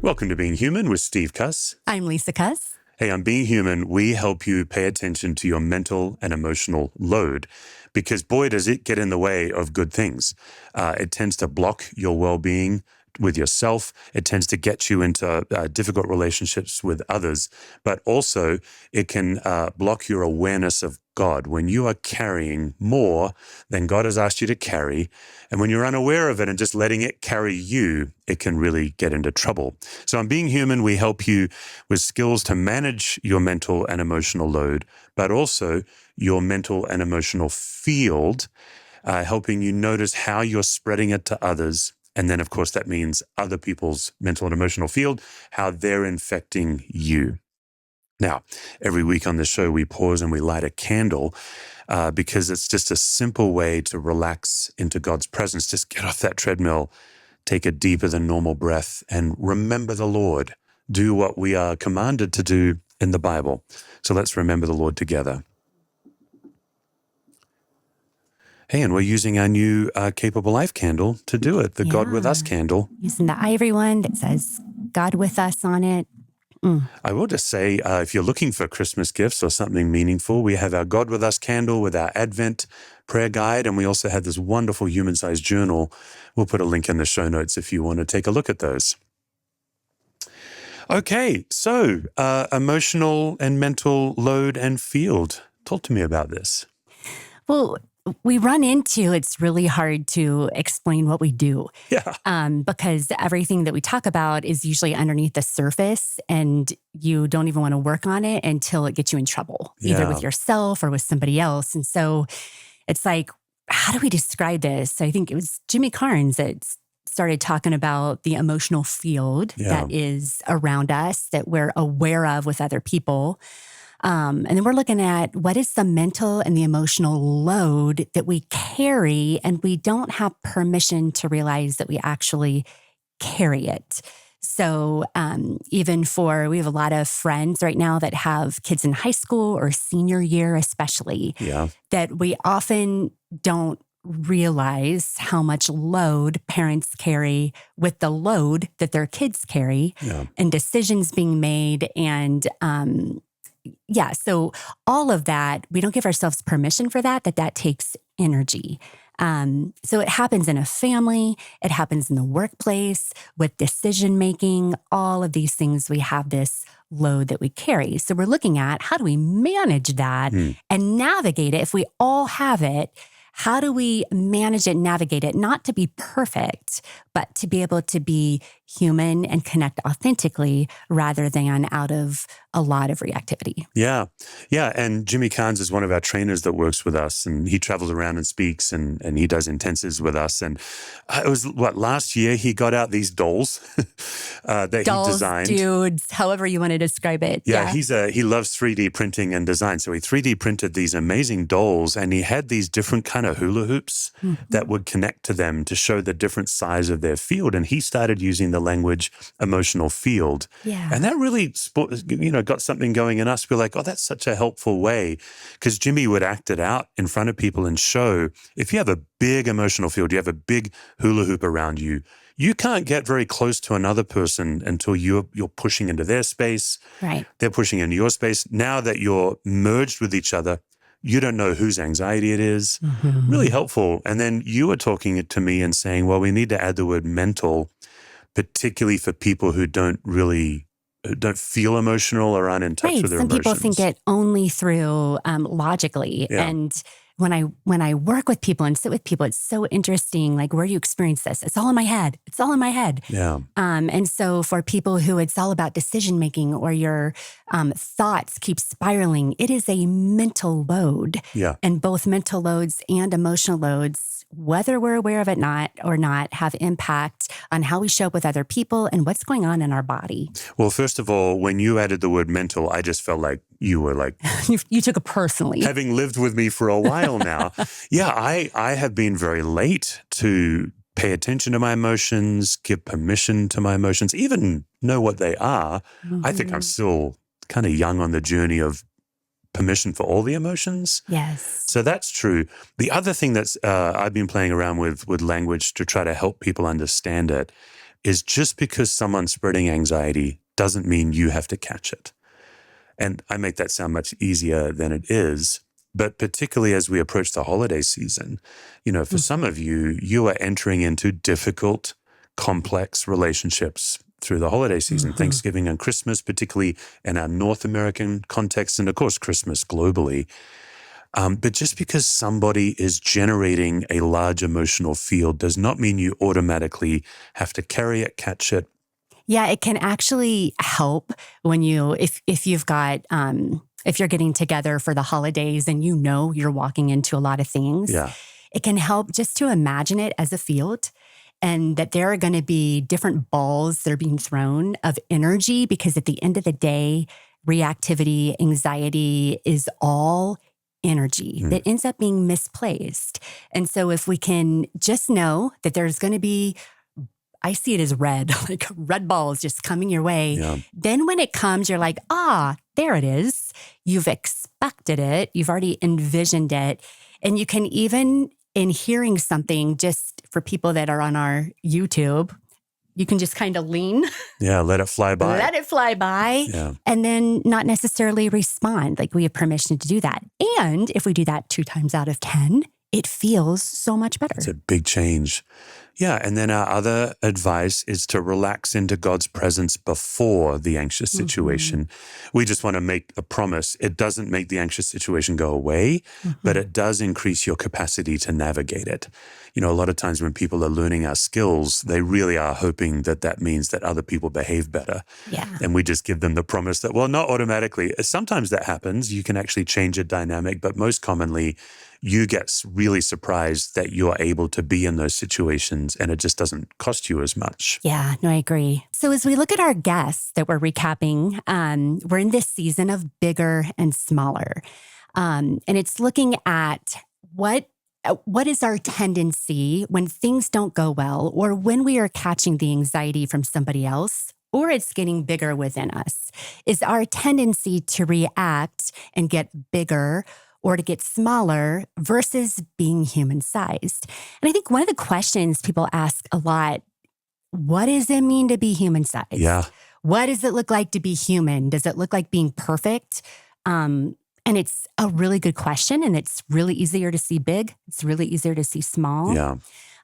Welcome to Being Human with Steve Cuss. I'm Lysa Cuss. Hey, on Being Human, we help you pay attention to your mental and emotional load because, boy, does it get in the way of good things. It tends to block your well-being with yourself. It tends to get you into difficult relationships with others, but also it can block your awareness of God when you are carrying more than God has asked you to carry. And when you're unaware of it and just letting it carry you, it can really get into trouble. So on Being Human, we help you with skills to manage your mental and emotional load, but also your mental and emotional field, helping you notice how you're spreading it to others. And then, of course, that means other people's mental and emotional field, how they're infecting you. Now, every week on the show, we pause and we light a candle because it's just a simple way to relax into God's presence. Just get off that treadmill, take a deeper than normal breath, and remember the Lord. Do what we are commanded to do in the Bible. So let's remember the Lord together. Hey, and we're using our new Capable Life candle to do it, the God With Us candle. Using the ivory one that says God with us on it. I will just say, if you're looking for Christmas gifts or something meaningful, we have our God With Us candle with our Advent prayer guide, and we also have this wonderful human-sized journal. We'll put a link in the show notes if you want to take a look at those. Okay, so emotional and mental load and field. Talk to me about this. Well, we run into, it's really hard to explain what we do. Yeah. Because everything that we talk about is usually underneath the surface and you don't even want to work on it until it gets you in trouble, either with yourself or with somebody else. And so it's like, how do we describe this? I think it was Jimmy Carnes that started talking about the emotional field that is around us, that we're aware of with other people. And then we're looking at what is the mental and the emotional load that we carry, and we don't have permission to realize that we actually carry it. So we have a lot of friends right now that have kids in high school or senior year especially, that we often don't realize how much load parents carry with the load that their kids carry and decisions being made and so all of that, we don't give ourselves permission for that takes energy. So it happens in a family, it happens in the workplace, with decision-making, all of these things, we have this load that we carry. So we're looking at how do we manage that and navigate it. If we all have it, how do we manage it, navigate it, not to be perfect, but to be able to be human and connect authentically rather than out of a lot of reactivity. Yeah. And Jimmy Carnes is one of our trainers that works with us, and he travels around and speaks and he does intensives with us. And it was last year he got out these dolls that he designed. Dudes, however you want to describe it. Yeah, he loves 3D printing and design. So he 3D printed these amazing dolls, and he had these different kind of hula hoops that would connect to them to show the different size of their field. And he started using the language emotional field. Yeah. And that really, got something going in us. We're like, oh, that's such a helpful way. Because Jimmy would act it out in front of people and show, if you have a big emotional field, you have a big hula hoop around you, you can't get very close to another person until you're pushing into their space. Right. They're pushing into your space. Now that you're merged with each other, you don't know whose anxiety it is. Really helpful. And then you were talking to me and saying, well, we need to add the word mental, particularly for people who don't feel emotional or aren't in touch with their emotions. Some people think it only through logically. Yeah. And when I work with people and sit with people, it's so interesting, like where you experience this. It's all in my head. It's all in my head. Yeah. And so for people who it's all about decision making or your thoughts keep spiraling, it is a mental load. Yeah. And both mental loads and emotional loads, whether we're aware of it or not, have impact on how we show up with other people and what's going on in our body. Well, first of all, when you added the word mental, I just felt like you were like... you took it personally. Having lived with me for a while now. Yeah, I have been very late to pay attention to my emotions, give permission to my emotions, even know what they are. I think I'm still kind of young on the journey of permission for all the emotions. Yes. So that's true. The other thing that's I've been playing around with language to try to help people understand it, is just because someone's spreading anxiety doesn't mean you have to catch it. And I make that sound much easier than it is. But particularly as we approach the holiday season, for some of you, you are entering into difficult, complex relationships through the holiday season, Thanksgiving and Christmas, particularly in our North American context, and of course, Christmas globally. But just because somebody is generating a large emotional field does not mean you automatically have to carry it, catch it. Yeah, it can actually help when if you've got, if you're getting together for the holidays and you're walking into a lot of things, it can help just to imagine it as a field and that there are going to be different balls that are being thrown of energy, because at the end of the day, reactivity, anxiety is all energy that ends up being misplaced. And so if we can just know that there's going to be, I see it as red, like red balls just coming your way. Yeah. Then when it comes, you're like, there it is. You've expected it. You've already envisioned it. And you can even, in hearing something, just for people that are on our YouTube, you can just kind of lean. Yeah, let it fly by. Let it fly by. Yeah. And then not necessarily respond. Like, we have permission to do that. And if we do that 2 times out of 10, it feels so much better. It's a big change. Yeah, and then our other advice is to relax into God's presence before the anxious situation. We just want to make a promise. It doesn't make the anxious situation go away, but it does increase your capacity to navigate it. A lot of times when people are learning our skills, they really are hoping that that means that other people behave better. Yeah. And we just give them the promise that, well, not automatically. Sometimes that happens. You can actually change a dynamic, but most commonly, you get really surprised that you're able to be in those situations and it just doesn't cost you as much. Yeah, no, I agree. So as we look at our guests that we're recapping, we're in this season of bigger and smaller. And it's looking at what is our tendency when things don't go well, or when we are catching the anxiety from somebody else, or it's getting bigger within us. Is our tendency to react and get bigger or to get smaller versus being human-sized? And I think one of the questions people ask a lot, what does it mean to be human-sized? Yeah. What does it look like to be human? Does it look like being perfect? And it's a really good question, and it's really easier to see big. It's really easier to see small. Yeah.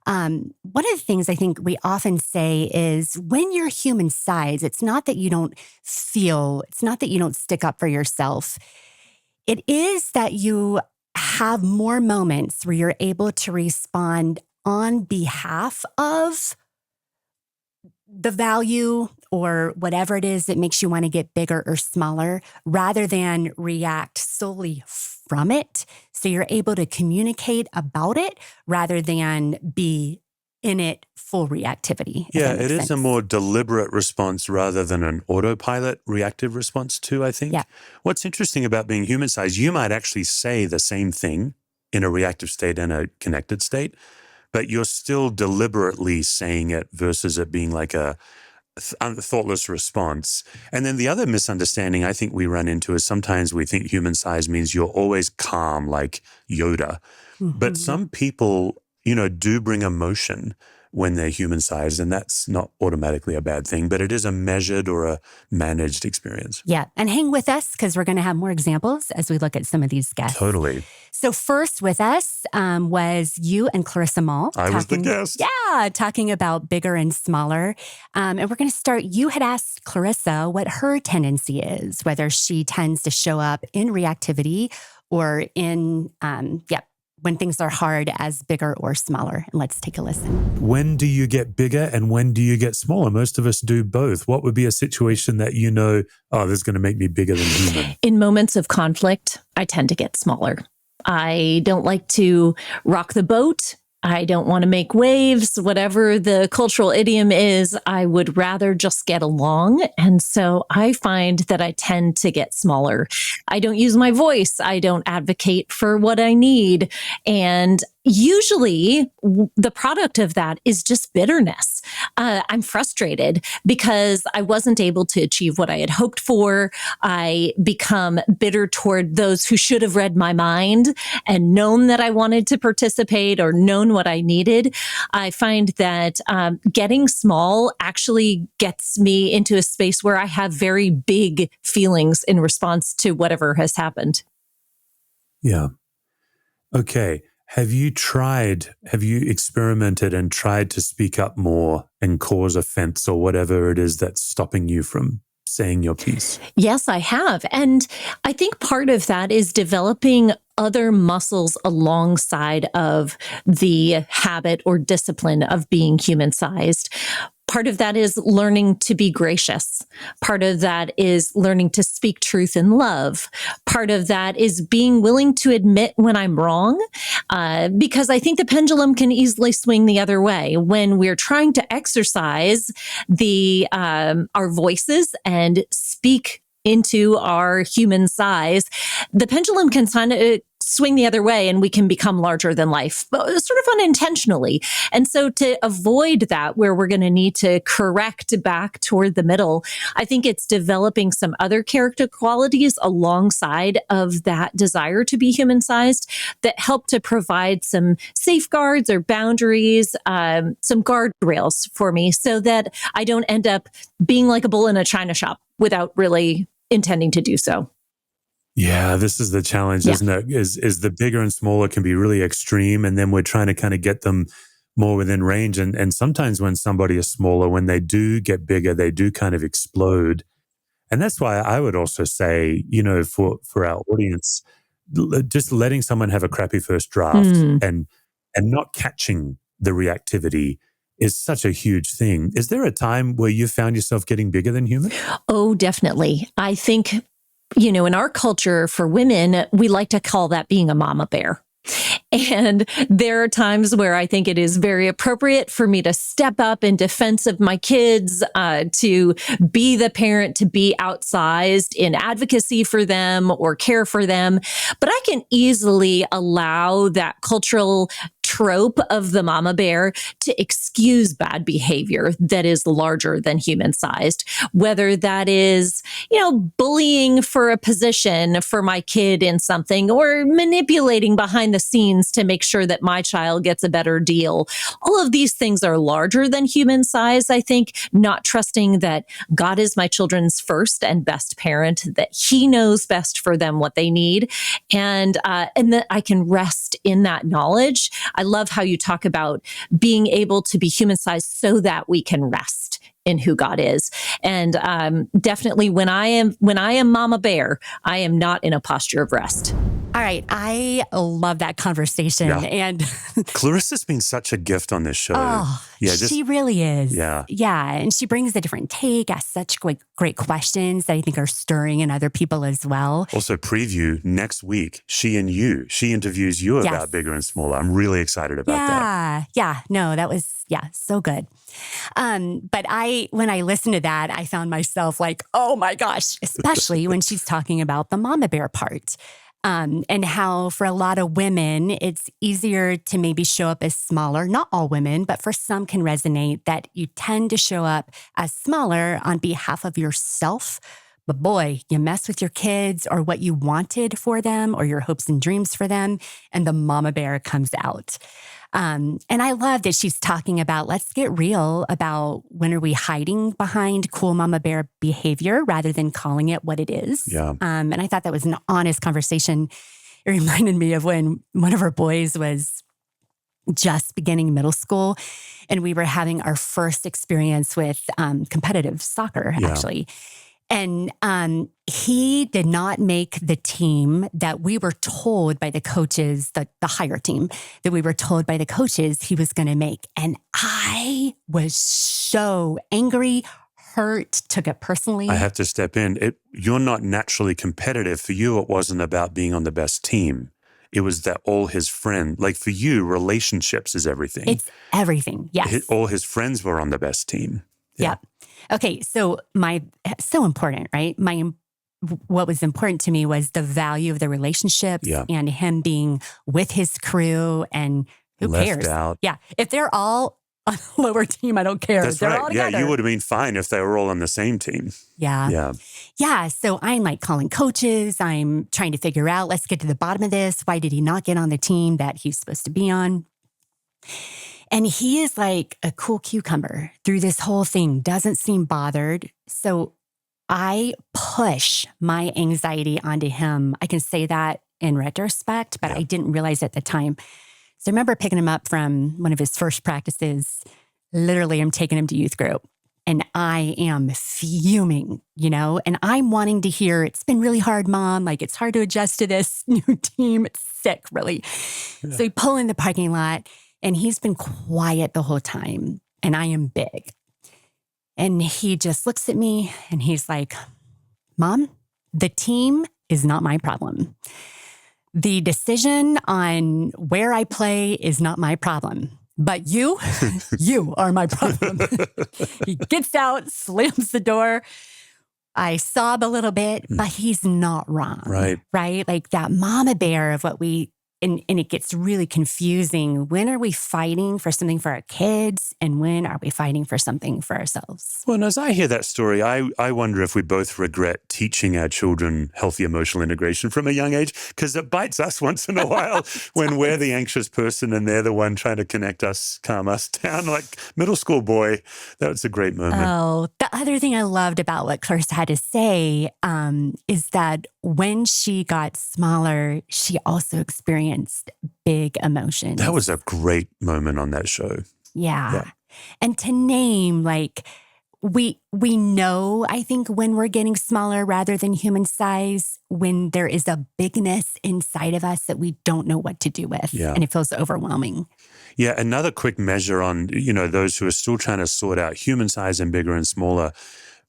One of the things I think we often say is when you're human-sized, it's not that you don't feel, it's not that you don't stick up for yourself. It is that you have more moments where you're able to respond on behalf of the value or whatever it is that makes you want to get bigger or smaller, rather than react solely from it. So you're able to communicate about it rather than be in it full reactivity. Yeah, it is a more deliberate response rather than an autopilot reactive response too, I think. Yeah. What's interesting about being human-sized, you might actually say the same thing in a reactive state and a connected state, but you're still deliberately saying it versus it being like a thoughtless response. And then the other misunderstanding I think we run into is sometimes we think human-sized means you're always calm like Yoda. But some people, do bring emotion when they're human-sized, and that's not automatically a bad thing, but it is a measured or a managed experience. Yeah, and hang with us because we're going to have more examples as we look at some of these guests. Totally. So first with us was you and Clarissa Moll. I was the guest. Yeah, talking about bigger and smaller. And we're going to start, you had asked Clarissa what her tendency is, whether she tends to show up in reactivity or in, when things are hard, as bigger or smaller. And let's take a listen. When do you get bigger and when do you get smaller? Most of us do both. What would be a situation that this is going to make me bigger than human? In moments of conflict, I tend to get smaller. I don't like to rock the boat. I don't want to make waves, whatever the cultural idiom is. I would rather just get along. And so I find that I tend to get smaller. I don't use my voice. I don't advocate for what I need. And usually the product of that is just bitterness. I'm frustrated because I wasn't able to achieve what I had hoped for. I become bitter toward those who should have read my mind and known that I wanted to participate or known what I needed. I find that getting small actually gets me into a space where I have very big feelings in response to whatever has happened. Yeah. Okay. Have you experimented and tried to speak up more and cause offense or whatever it is that's stopping you from saying your piece? Yes, I have. And I think part of that is developing other muscles alongside of the habit or discipline of being human-sized. Part of that is learning to be gracious. Part of that is learning to speak truth in love. Part of that is being willing to admit when I'm wrong, because I think the pendulum can easily swing the other way. When we're trying to exercise our voices and speak into our human size, the pendulum can kind of swing the other way and we can become larger than life, but sort of unintentionally. And so to avoid that, where we're going to need to correct back toward the middle, I think it's developing some other character qualities alongside of that desire to be human-sized that help to provide some safeguards or boundaries, some guardrails for me so that I don't end up being like a bull in a china shop without really intending to do so. Yeah, this is the challenge, isn't it? Is the bigger and smaller can be really extreme, and then we're trying to kind of get them more within range. And sometimes when somebody is smaller, when they do get bigger, they do kind of explode. And that's why I would also say, for our audience, just letting someone have a crappy first draft and not catching the reactivity is such a huge thing. Is there a time where you found yourself getting bigger than human? Oh, definitely. I think, in our culture for women, we like to call that being a mama bear. And there are times where I think it is very appropriate for me to step up in defense of my kids, to be the parent, to be outsized in advocacy for them or care for them. But I can easily allow that cultural trope of the mama bear to excuse bad behavior that is larger than human sized, whether that is, bullying for a position for my kid in something or manipulating behind the scenes to make sure that my child gets a better deal. All of these things are larger than human size. I think not trusting that God is my children's first and best parent, that he knows best for them what they need. And that I can rest in that knowledge. I love how you talk about being able to be human-sized so that we can rest in who God is. And definitely when I am Mama Bear, I am not in a posture of rest. All right. I love that conversation. Yeah. And Clarissa's been such a gift on this show. Oh, she really is. Yeah. Yeah. And she brings a different take, asks such great questions that I think are stirring in other people as well. Also, preview next week, she interviews you about bigger and smaller. I'm really excited about that. Yeah. No, that was, so good. But when I listened to that, I found myself like, oh my gosh, especially when she's talking about the mama bear part. And how for a lot of women, it's easier to maybe show up as smaller. Not all women, but for some can resonate that you tend to show up as smaller on behalf of yourself. But boy, you mess with your kids or what you wanted for them or your hopes and dreams for them, and the mama bear comes out. And I love that she's talking about, let's get real about when are we hiding behind cool mama bear behavior rather than calling it what it is. Yeah. And I thought that was an honest conversation. It reminded me of when one of our boys was just beginning middle school and we were having our first experience with competitive soccer, actually. And he did not make the team that we were told by the coaches, the higher team that we were told by the coaches he was going to make. And I was so angry, hurt, took it personally. I have to step in. You're not naturally competitive. For you, it wasn't about being on the best team. It was that all his friends, like for you, relationships is everything. It's everything, yes. All his friends were on the best team. Yeah. Okay, so important, right? My what was important to me was the value of the relationships and him being with his crew, and who Left cares? out. Yeah. If they're all on a lower team, I don't care. That's they're right. all together. Yeah, you would have been fine if they were all on the same team. Yeah. Yeah. Yeah. So I'm like calling coaches. I'm trying to figure out, let's get to the bottom of this. Why did he not get on the team that he's supposed to be on? And he is like a cool cucumber through this whole thing, doesn't seem bothered. So I push my anxiety onto him. I can say that in retrospect, but I didn't realize at the time. So I remember picking him up from one of his first practices. Literally, I'm taking him to youth group and I am fuming, and I'm wanting to hear, it's been really hard, Mom. Like, it's hard to adjust to this new team. It's sick, really. Yeah. So we pull in the parking lot and he's been quiet the whole time and I am big. And he just looks at me and he's like, Mom, the team is not my problem. The decision on where I play is not my problem. But you are my problem. He gets out, slams the door. I sob a little bit, but he's not wrong. Right. Right? Like that mama bear of what and it gets really confusing. When are we fighting for something for our kids? And when are we fighting for something for ourselves? Well, and as I hear that story, I wonder if we both regret teaching our children healthy emotional integration from a young age, because it bites us once in a while when we're the anxious person and they're the one trying to connect us, calm us down. Like middle school boy, that was a great moment. Oh, the other thing I loved about what Clarissa had to say is that when she got smaller, she also experienced big emotions. That was a great moment on that show. Yeah. And to name, like, we know, I think, when we're getting smaller rather than human size, when there is a bigness inside of us that we don't know what to do with. Yeah. And it feels overwhelming. Yeah. Another quick measure on, those who are still trying to sort out human size and bigger and smaller.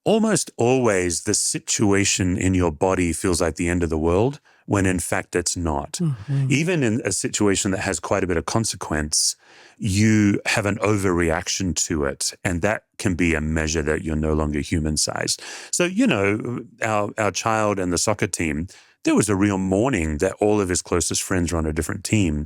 Almost always the situation in your body feels like the end of the world, when in fact it's not. Mm-hmm. Even in a situation that has quite a bit of consequence, you have an overreaction to it. And that can be a measure that you're no longer human sized. So, our child and the soccer team, there was a real mourning that all of his closest friends were on a different team,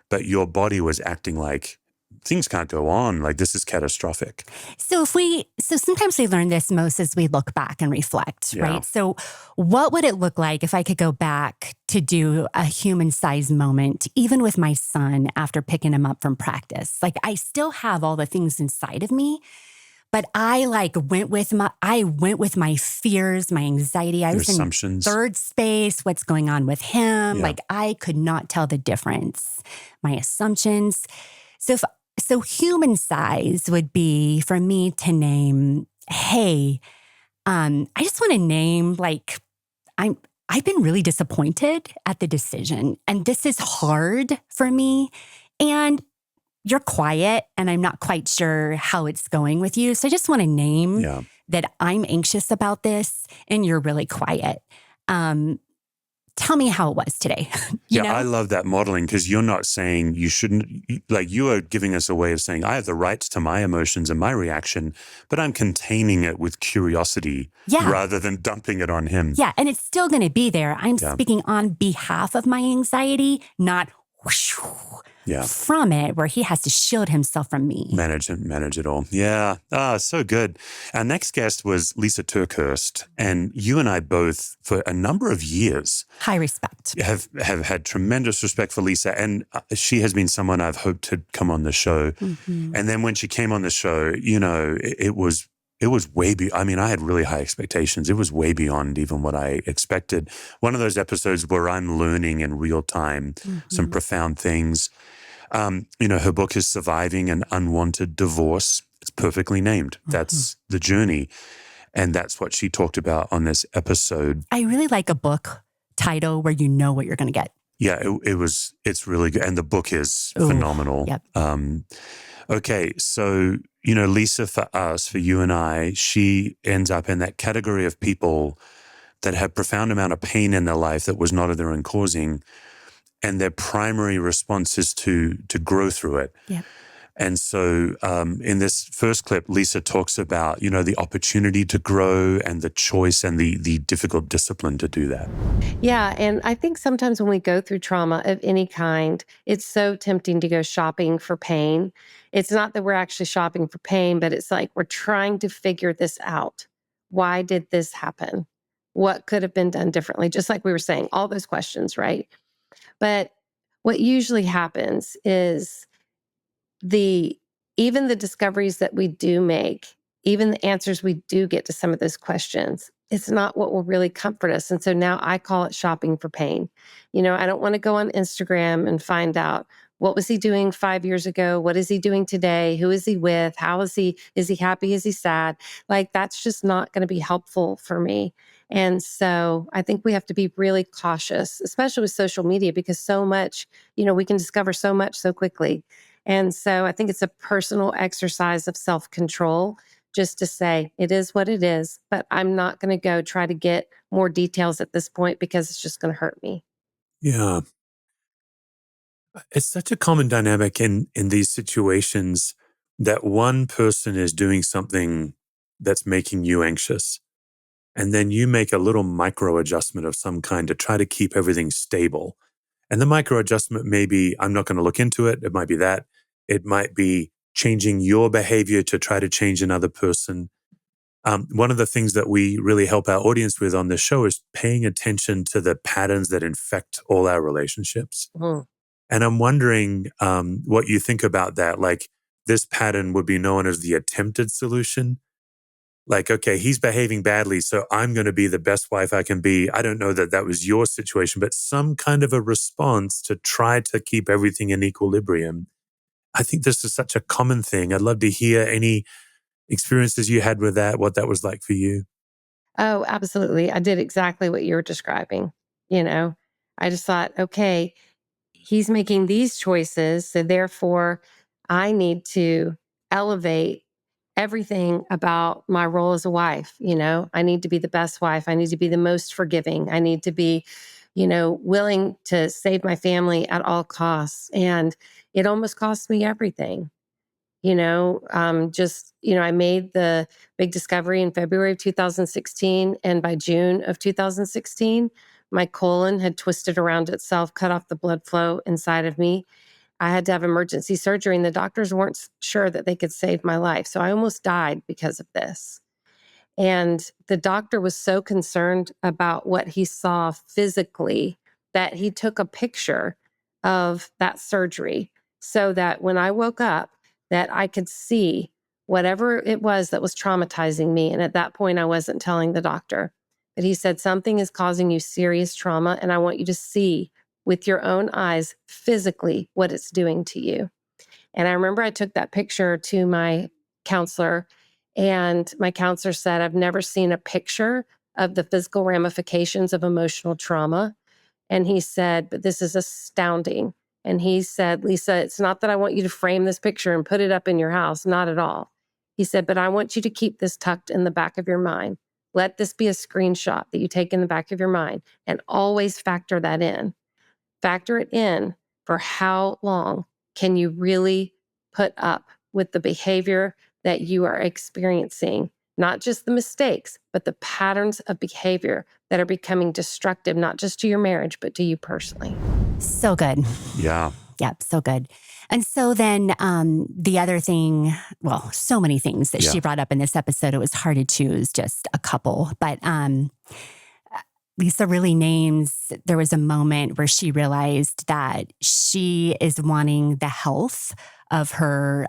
but your body was acting like, things can't go on. Like, this is catastrophic. So sometimes we learn this most as we look back and reflect, right? So what would it look like if I could go back to do a human-sized moment, even with my son after picking him up from practice? Like, I still have all the things inside of me, but I went with my fears, my anxiety. I was assumptions. In third space, what's going on with him? Yeah. Like, I could not tell the difference. My assumptions. So human size would be for me to name, hey, I just want to name, like, I've been really disappointed at the decision, and this is hard for me, and you're quiet, and I'm not quite sure how it's going with you. So I just want to name that I'm anxious about this, and you're really quiet. Tell me how it was today. You know? I love that modeling, because you're not saying you shouldn't, like, you are giving us a way of saying, I have the rights to my emotions and my reaction, but I'm containing it with curiosity rather than dumping it on him. Yeah, and it's still going to be there. I'm speaking on behalf of my anxiety, not from it, where he has to shield himself from me. Manage it all. Yeah. So good. Our next guest was Lysa TerKeurst, and you and I both, for a number of years, high respect, have had tremendous respect for Lysa, and she has been someone I've hoped to come on the show. Mm-hmm. And then when she came on the show, it was way beyond. I mean, I had really high expectations. It was way beyond even what I expected. One of those episodes where I'm learning in real time some profound things. Her book is Surviving an Unwanted Divorce. It's perfectly named. That's the journey. And that's what she talked about on this episode. I really like a book title where you know what you're going to get. Yeah, it's really good. And the book is phenomenal. Yep. Okay, so, Lysa, for you and I, she ends up in that category of people that have profound amount of pain in their life that was not of their own causing, and their primary response is to grow through it. Yep. And so in this first clip, Lysa talks about, the opportunity to grow and the choice and the difficult discipline to do that. Yeah. And I think sometimes when we go through trauma of any kind, it's so tempting to go shopping for pain. It's not that we're actually shopping for pain, but it's like we're trying to figure this out. Why did this happen? What could have been done differently? Just like we were saying, all those questions, right? But what usually happens is the even the discoveries that we do make, even the answers we do get to some of those questions, it's not what will really comfort us. And so now I call it shopping for pain. I don't want to go on Instagram and find out what was he doing 5 years ago? What is he doing today? Who is he with? How is he? Is he happy? Is he sad? Like, that's just not going to be helpful for me. And so I think we have to be really cautious, especially with social media, because so much, we can discover so much so quickly. And so I think it's a personal exercise of self-control just to say, it is what it is, but I'm not going to go try to get more details at this point because it's just going to hurt me. Yeah. It's such a common dynamic in these situations that one person is doing something that's making you anxious. And then you make a little micro adjustment of some kind to try to keep everything stable. And the micro adjustment may be, I'm not going to look into it. It might be that. It might be changing your behavior to try to change another person. One of the things that we really help our audience with on this show is paying attention to the patterns that infect all our relationships. Mm. And I'm wondering what you think about that. Like, this pattern would be known as the attempted solution. Like, okay, he's behaving badly, so I'm going to be the best wife I can be. I don't know that that was your situation, but some kind of a response to try to keep everything in equilibrium. I think this is such a common thing. I'd love to hear any experiences you had with that, what that was like for you. Oh, absolutely. I did exactly what you were describing. I just thought, okay, he's making these choices. So therefore, I need to elevate everything about my role as a wife. I need to be the best wife. I need to be the most forgiving. I need to be, willing to save my family at all costs. And it almost cost me everything. I made the big discovery in February of 2016. And by June of 2016, my colon had twisted around itself, cut off the blood flow inside of me. I had to have emergency surgery, and the doctors weren't sure that they could save my life. So I almost died because of this. And the doctor was so concerned about what he saw physically that he took a picture of that surgery so that when I woke up, that I could see whatever it was that was traumatizing me. And at that point, I wasn't telling the doctor. But he said, something is causing you serious trauma, and I want you to see with your own eyes physically what it's doing to you. And I remember I took that picture to my counselor, and my counselor said, I've never seen a picture of the physical ramifications of emotional trauma. And he said, but this is astounding. And he said, Lysa, it's not that I want you to frame this picture and put it up in your house, not at all. He said, but I want you to keep this tucked in the back of your mind. Let this be a screenshot that you take in the back of your mind, and always factor that in. Factor it in for how long can you really put up with the behavior that you are experiencing, not just the mistakes, but the patterns of behavior that are becoming destructive, not just to your marriage, but to you personally. So good. Yeah. Yep, so good. And so then the other thing, well, so many things that she brought up in this episode, it was hard to choose just a couple. But Lysa really names, there was a moment where she realized that she is wanting the health of her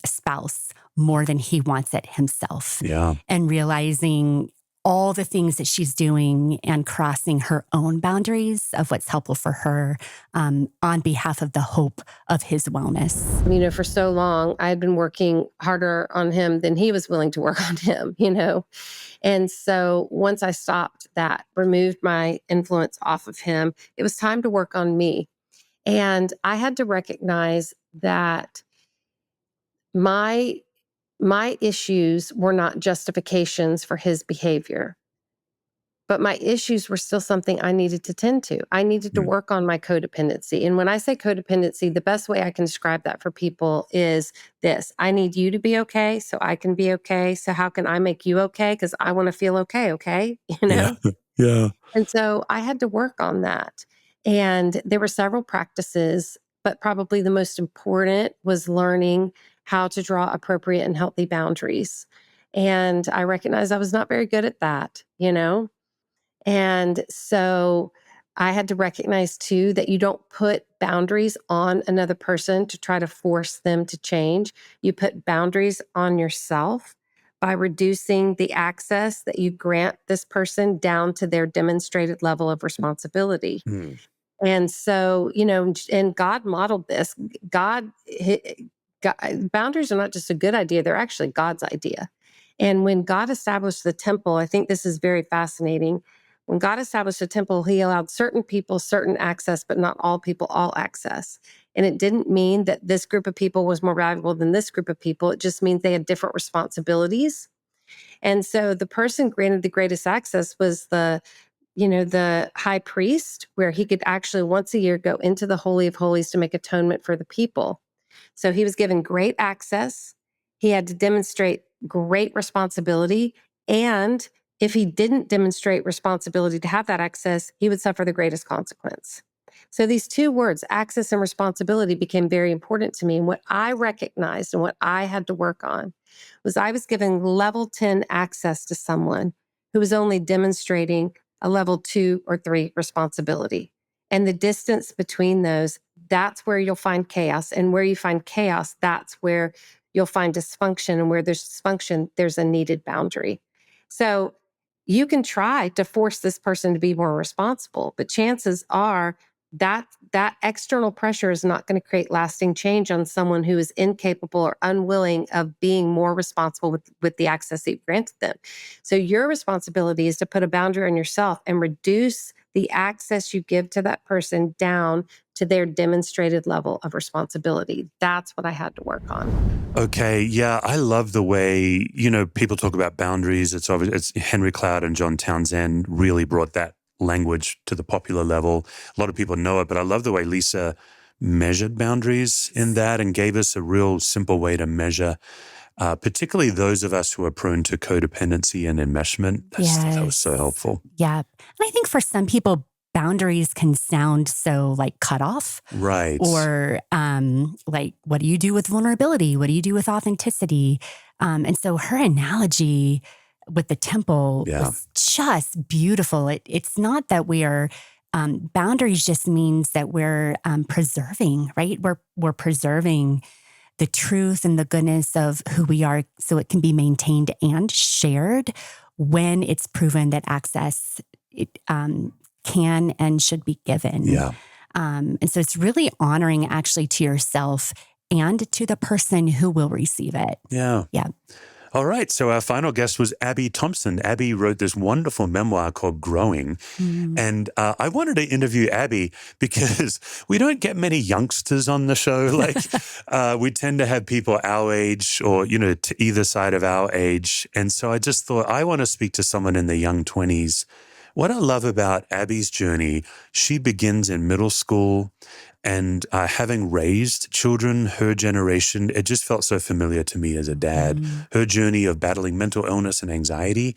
spouse more than he wants it himself. Yeah. And realizing all the things that she's doing and crossing her own boundaries of what's helpful for her on behalf of the hope of his wellness. For so long, I had been working harder on him than he was willing to work on him, And so once I stopped that, removed my influence off of him, it was time to work on me. And I had to recognize that my issues were not justifications for his behavior. but my issues were still something I needed to tend to. I needed to work on my codependency. And when I say codependency, the best way I can describe that for people is this: I need you to be okay so I can be okay. So how can I make you okay? Because I want to feel okay, okay? You Yeah. know? Yeah. And so I had to work on that. And there were several practices, but probably the most important was learning how to draw appropriate and healthy boundaries. And I recognized I was not very good at that, you know? And so I had to recognize too that you don't put boundaries on another person to try to force them to change. You put boundaries on yourself by reducing the access that you grant this person down to their demonstrated level of responsibility. Mm. And so, you know, and God modeled this. God, boundaries are not just a good idea, they're actually God's idea. And when God established the temple, I think this is very fascinating. When God established the temple, he allowed certain people certain access, but not all people all access. And it didn't mean that this group of people was more valuable than this group of people. It just means they had different responsibilities. And so the person granted the greatest access was the high priest, where he could actually once a year go into the Holy of Holies to make atonement for the people. So he was given great access. He had to demonstrate great responsibility. And if he didn't demonstrate responsibility to have that access, he would suffer the greatest consequence. So these two words, access and responsibility, became very important to me. And what I recognized and what I had to work on was I was giving level 10 access to someone who was only demonstrating a level 2 or 3 responsibility. And the distance between those, that's where you'll find chaos. And where you find chaos, that's where you'll find dysfunction. And where there's dysfunction, there's a needed boundary. So you can try to force this person to be more responsible, but chances are that external pressure is not going to create lasting change on someone who is incapable or unwilling of being more responsible with the access that you've granted them. So your responsibility is to put a boundary on yourself and reduce the access you give to that person down to their demonstrated level of responsibility. That's what I had to work on. Okay, yeah, I love the way, people talk about boundaries. It's obvious, it's Henry Cloud and John Townsend really brought that language to the popular level. A lot of people know it, but I love the way Lysa measured boundaries in that and gave us a real simple way to measure, particularly those of us who are prone to codependency and enmeshment. That was so helpful. Yeah. And I think for some people, boundaries can sound so like cut off. Right. Or like, what do you do with vulnerability? What do you do with authenticity? And so her analogy with the temple was just beautiful. It's not that we are, boundaries just means that we're preserving, right? We're preserving the truth and the goodness of who we are so it can be maintained and shared when it's proven that access can and should be given. Yeah. And so it's really honoring actually to yourself and to the person who will receive it. Yeah. Yeah. All right. So our final guest was Abby Thompson. Abby wrote this wonderful memoir called Growing. Mm. And I wanted to interview Abby because we don't get many youngsters on the show. Like we tend to have people our age or, to either side of our age. And so I just thought I want to speak to someone in the young 20s. What I love about Abby's journey, she begins in middle school and having raised children, her generation, it just felt so familiar to me as a dad. Her journey of battling mental illness and anxiety.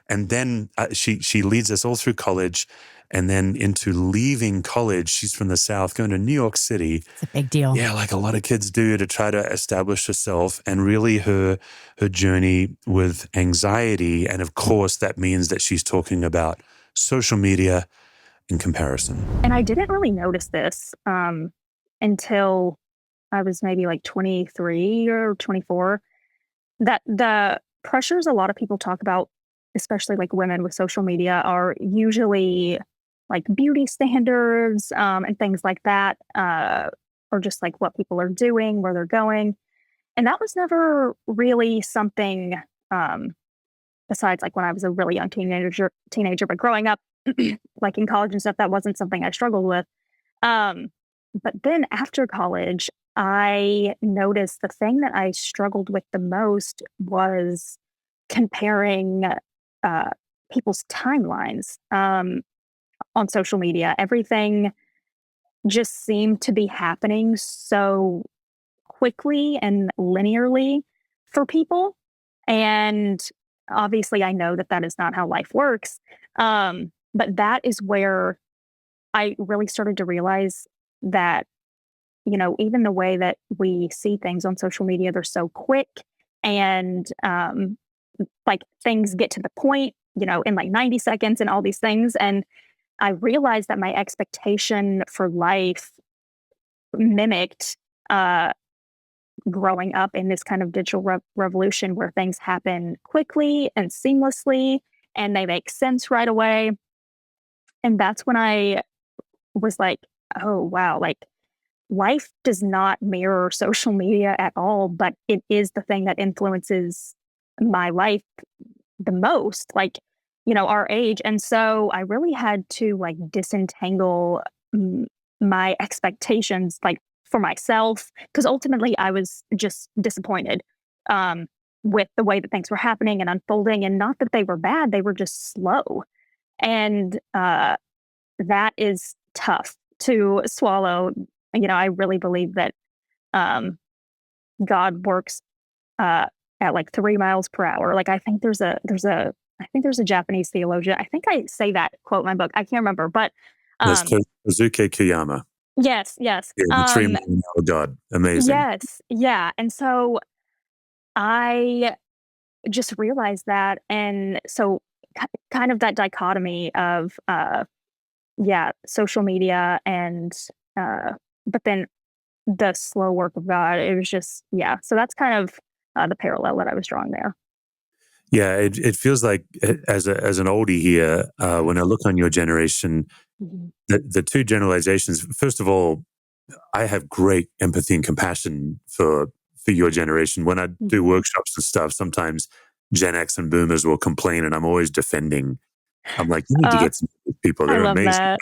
And then she leads us all through college and then into leaving college. She's from the South, going to New York City. It's a big deal. Yeah, like a lot of kids do, to try to establish herself, and really her journey with anxiety. And of course, that means that she's talking about social media in comparison. And I didn't really notice this until I was maybe like 23 or 24, that the pressures a lot of people talk about, especially like women with social media, are usually like beauty standards and things like that, or just like what people are doing, where they're going. And that was never really something besides like when I was a really young teenager, but growing up, like in college and stuff, that wasn't something I struggled with. But then after college, I noticed the thing that I struggled with the most was comparing people's timelines on social media. Everything just seemed to be happening so quickly and linearly for people. And obviously, I know that that is not how life works. But that is where I really started to realize that, even the way that we see things on social media, they're so quick and like things get to the point, in like 90 seconds and all these things. And I realized that my expectation for life mimicked uh, growing up in this kind of digital revolution where things happen quickly and seamlessly and they make sense right away. And that's when I was like, oh, wow, like life does not mirror social media at all, but it is the thing that influences my life the most, like, our age. And so I really had to like disentangle my expectations, like for myself, because ultimately I was just disappointed um, with the way that things were happening and unfolding. And not that they were bad, they were just slow. And that is tough to swallow. I really believe that um, God works at like 3 miles per hour. Like I think there's a Japanese theologian. I think I say that quote in my book. I can't remember, but That's um, Kazuke Kiyama. yes, yes, Yeah, the 3 million God. Amazing. yes, yeah. And so I just realized that, and so kind of that dichotomy of yeah, social media and but then the slow work of God. It was just, yeah. So that's kind of the parallel that I was drawing there. Yeah, it feels like as an oldie here, when I look on your generation, Mhm. the two generalizations. First of all, I have great empathy and compassion for your generation. When I do Mhm. workshops and stuff, sometimes Gen X and Boomers will complain, and I'm always defending. I'm like, you need to Uh, get some of these people; I they're love amazing. that.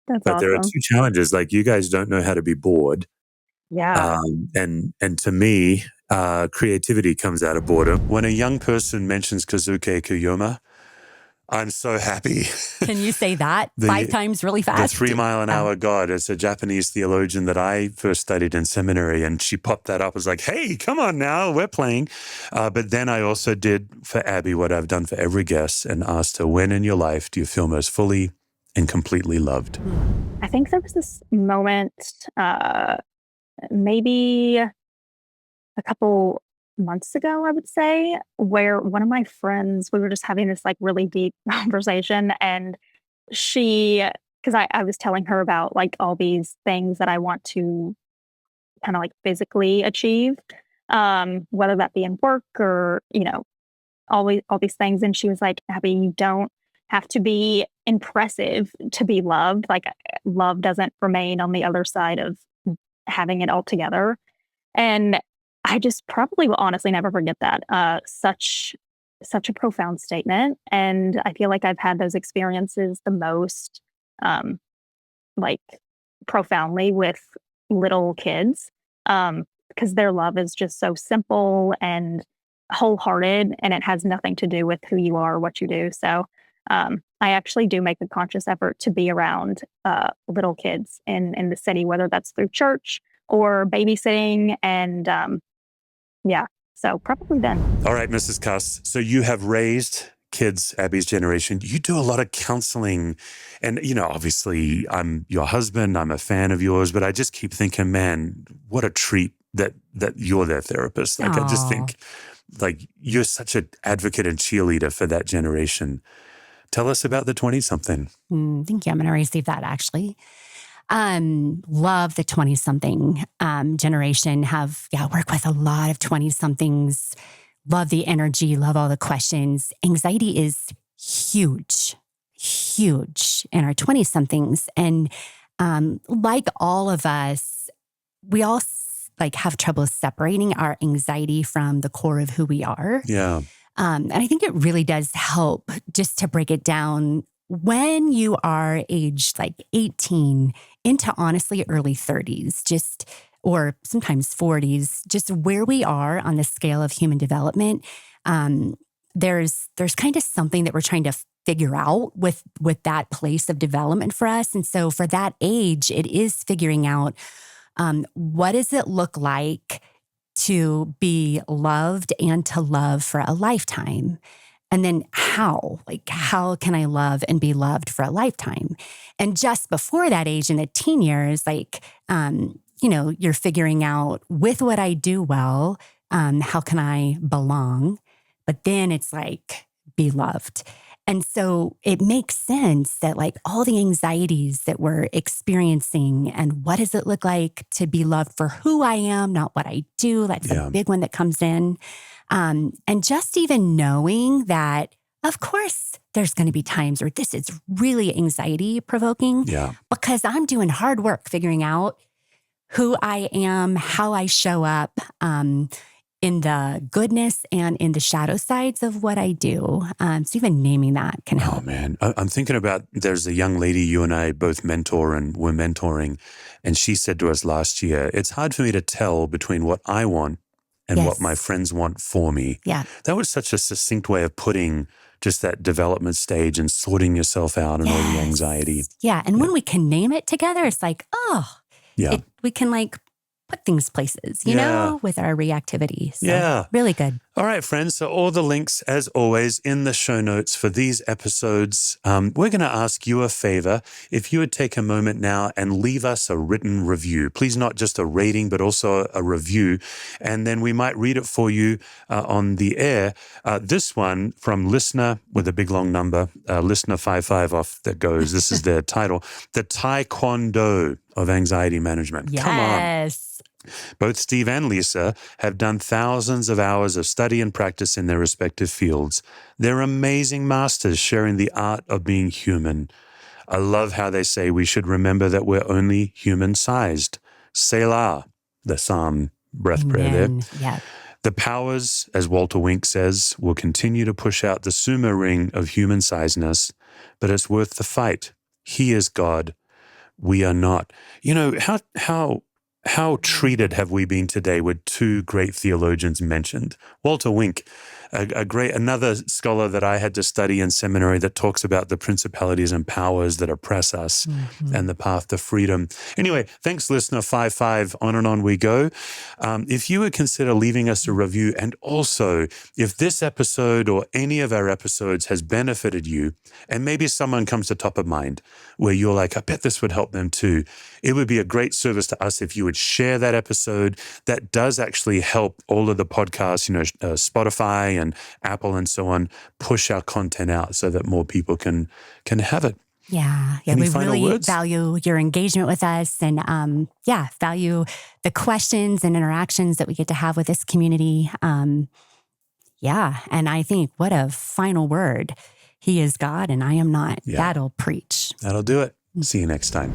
That's But there are awesome. two challenges. Like you guys don't know how to be bored, Yeah. and to me, creativity comes out of boredom. When a young person mentions Kazuke Kiyoma, I'm so happy. Can you say that five the times really the fast? 3 mile an hour God is a Japanese theologian that I first studied in seminary, and she popped that up. Was like, "Hey, come on now, we're playing." But then I also did for Abby what I've done for every guest, and asked her, "When in your life do you feel most fully and completely loved?" I think there was this moment, maybe a couple months ago, I would say, where one of my friends, we were just having this like really deep conversation. And because I was telling her about like all these things that I want to kind of like physically achieve, whether that be in work or, all these things. And she was like, Abby, you don't have to be impressive to be loved. Like love doesn't remain on the other side of having it all together. And I just probably will honestly never forget that. Such a profound statement. And I feel like I've had those experiences the most um like profoundly with little kids. Because their love is just so simple and wholehearted, and it has nothing to do with who you are or what you do. So I actually do make a conscious effort to be around little kids in the city, whether that's through church or babysitting. And yeah, so probably then. All right, Mrs. Cuss. So you have raised kids, Abby's generation. You do a lot of counseling. And, obviously I'm your husband, I'm a fan of yours, but I just keep thinking, man, what a treat that you're their therapist. Like, I just Oh, think like you're such an advocate and cheerleader for that generation. Tell us about the 20 something. thank you. I'm going to receive that actually. Love the 20 something generation. Work with a lot of 20 somethings. Love the energy, love all the questions. Anxiety is huge, huge in our 20 somethings. And like all of us, we all like have trouble separating our anxiety from the core of who we are. Yeah. And I think it really does help just to break it down when you are aged like 18 into honestly early 30s, or sometimes 40s, just where we are on the scale of human development. Um, there's kind of something that we're trying to figure out with that place of development for us. And so for that age, it is figuring out what does it look like to be loved and to love for a lifetime? And then how can I love and be loved for a lifetime? And just before that age in the teen years, you're figuring out with what I do well, how can I belong? But then it's like, be loved. And so it makes sense that like all the anxieties that we're experiencing and what does it look like to be loved for who I am, not what I do. That's a big one that comes in. And just even knowing that, of course, there's going to be times where this is really anxiety provoking because I'm doing hard work figuring out who I am, how I show up, in the goodness and in the shadow sides of what I do. So even naming that can help. Oh, man. I'm thinking about, there's a young lady you and I both mentor and we're mentoring. And she said to us last year, it's hard for me to tell between what I want and what my friends want for me. Yeah. That was such a succinct way of putting just that development stage and sorting yourself out and all the anxiety. Yeah. And when we can name it together, it's like, we can like put things places, you know, with our reactivity. So really good. All right, friends. So all the links, as always, in the show notes for these episodes. We're going to ask you a favor. If you would take a moment now and leave us a written review, please not just a rating, but also a review. And then we might read it for you on the air. This one from listener with a big long number, listener 55 off that goes. This is their title, The Taekwondo of Anxiety Management. Yes. Come on. Both Steve and Lysa have done thousands of hours of study and practice in their respective fields. They're amazing masters sharing the art of being human. I love how they say we should remember that we're only human-sized. Selah, the Psalm breath prayer there. Yeah. The powers, as Walter Wink says, will continue to push out the sumo ring of human-sizeness, but it's worth the fight. He is God. We are not. You know, how treated have we been today with two great theologians mentioned? Walter Wink, another scholar that I had to study in seminary that talks about the principalities and powers that oppress us and the path to freedom. Anyway, thanks, listener 55. On and on we go. If you would consider leaving us a review, and also if this episode or any of our episodes has benefited you, and maybe someone comes to top of mind where you're like, I bet this would help them too. It would be a great service to us if you would share that episode. That does actually help all of the podcasts, Spotify and Apple and so on, push our content out so that more people can have it. Yeah. Any we final really words? value your engagement with us and value the questions and interactions that we get to have with this community. And I think what a final word. He is God and I am not. Yeah. That'll preach. That'll do it. See you next time.